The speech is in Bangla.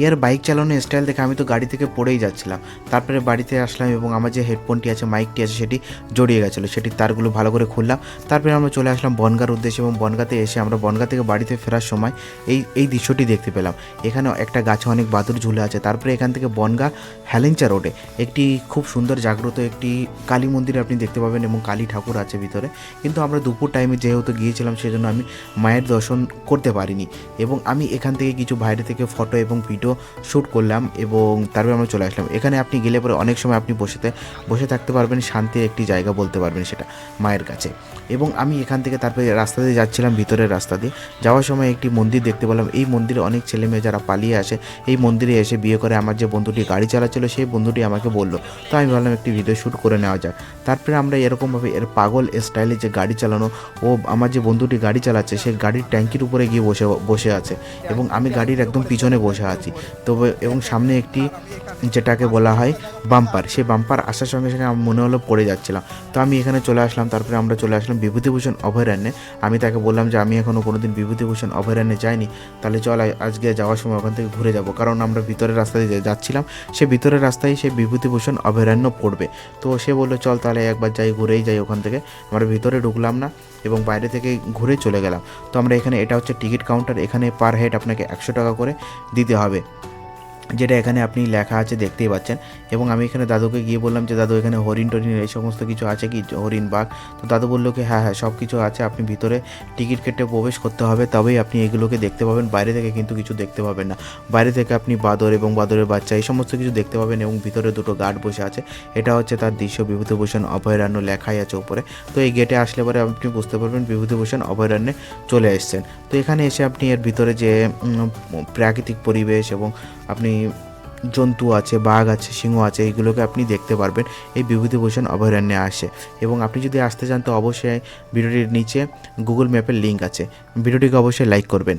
এর বাইক চালানোর স্টাইল দেখে আমি তো গাড়ি থেকে পড়েই যাচ্ছিলাম। তারপরে বাড়িতে আসলাম এবং আমার যে হেডফোনটি আছে, মাইকটি আছে, সেটি জড়িয়ে গেছিলো। সেটি তারগুলো ভালো করে খুললাম। তারপরে আমরা চলে আসলাম বনগাঁর উদ্দেশ্যে এবং বনগাঁতে এসে আমরা বনগাঁ থেকে বাড়িতে ফেরার সময় এই দৃশ্যটি দেখতে পেলাম। এখানে একটা গাছে অনেক বাদুড় ঝুলে আছে। তারপরে এখান থেকে বনগাঁ হেলেঞ্চা রোডে একটি খুব সুন্দর জাগ্রত একটি কালী মন্দির আপনি দেখতে পাবেন এবং কালী ঠাকুর আছে ভিতরে। কিন্তু আমরা দুপুর টাইমে যেহেতু গিয়েছিলাম সেজন্য আমি মায়ের দর্শন করতে পারিনি এবং আমি এখান থেকে কিছু বাইরে থেকে ফটো এবং ভিডিও শ্যুট করলাম এবং তারপরে আমরা চলে আসলাম। এখানে আপনি গেলে পরে অনেক সময় আপনি বসে থাকতে পারবেন, শান্তির একটি জায়গা বলতে পারবেন সেটা মায়ের কাছে। এবং আমি এখান থেকে তারপরে রাস্তা দিয়ে যাচ্ছিলাম, ভিতরের রাস্তা দিয়ে যাওয়ার সময় একটি মন্দির দেখতে পেলাম। এই মন্দিরে অনেক ছেলে মেয়ে যারা পালিয়ে আসে এই মন্দিরে এসে বিয়ে করে। আমার যে বন্ধুটি গাড়ি চালাচ্ছিল সেই বন্ধুটি আমাকে বলল, তো আমি ভাবলাম একটি ভিডিও শ্যুট করে নেওয়া যাক। তারপরে আমরা এরকমভাবে এর পাগল স্টাইলে যে গাড়ি চালানো, ও আমার যে বন্ধুটি গাড়ি চালাচ্ছে সে গাড়ির ট্যাঙ্কির উপরে গিয়ে বসে আছে এবং আমি গাড়ির একদম পিছনে বসে আছি। তবে এবং সামনে একটি যেটাকে বলা হয় বাম্পার, সেই বাম্পার আসার সঙ্গে সঙ্গে আমার মনে হলো পড়ে যাচ্ছিলাম। তো আমি এখানে চলে আসলাম। তারপরে আমরা চলে আসলাম বিভূতিভূষণ অভয়ারণ্যে। আমি তাকে বললাম যে আমি এখনও কোনো দিন বিভূতিভূষণ অভয়ারণ্যে যাইনি, তাহলে চল আজকে যাওয়ার সময় ওখান থেকে ঘুরে যাব, কারণ আমরা ভিতরের রাস্তা দিয়ে যাচ্ছিলাম, সে ভিতরের রাস্তায় সে বিভূতিভূষণ অভয়ারণ্য পড়বে। তো সে বললো চল তাহলে একবার ঘুরেই যাই ওখান থেকে। আমরা ভিতরে ঢুকলাম না এবং বাইরে থেকে ঘুরে চলে গেলাম। তো আমরা এখানে, এটা হচ্ছে টিকিট কাউন্টার, এখানে পার হেড আপনাকে 100 টাকা করে দিতে হবে, যেটা এখানে আপনি লেখা আছে দেখতেই পাচ্ছেন। এবং আমি এখানে দাদুকে গিয়ে বললাম যে দাদু এখানে হরিণ টরিণ এই সমস্ত কিছু আছে কি, হরিণ বাঘ? তো দাদু বললো কি হ্যাঁ সব কিছু আছে, আপনি ভিতরে টিকিট কেটে প্রবেশ করতে হবে, তবেই আপনি এগুলোকে দেখতে পাবেন, বাইরে থেকে কিন্তু কিছু দেখতে পাবেন না। বাইরে থেকে আপনি বাঁদর এবং বাঁদরের বাচ্চা এই সমস্ত কিছু দেখতে পাবেন এবং ভিতরে দুটো গার্ড বসে আছে। এটা হচ্ছে তার দৃশ্য, বিভূতিভূষণ অভয়ারণ্য লেখাই আছে উপরে। তো এই গেটে আসলে পরে আপনি বুঝতে পারবেন বিভূতিভূষণ অভয়ারণ্যে চলে এসেছেন। তো এখানে এসে আপনি এর ভিতরে যে প্রাকৃতিক পরিবেশ এবং আপনি জন্তু আছে, বাঘ আছে, সিংহ আছে, এইগুলোকে আপনি দেখতে পারবেন এই বিভূতিভূষণ অভয়ারণ্যে আসে। এবং আপনি যদি আসতে চান তো অবশ্যই ভিডিওটির নিচে গুগল ম্যাপের লিঙ্ক আছে, ভিডিওটিকে অবশ্যই লাইক করবেন।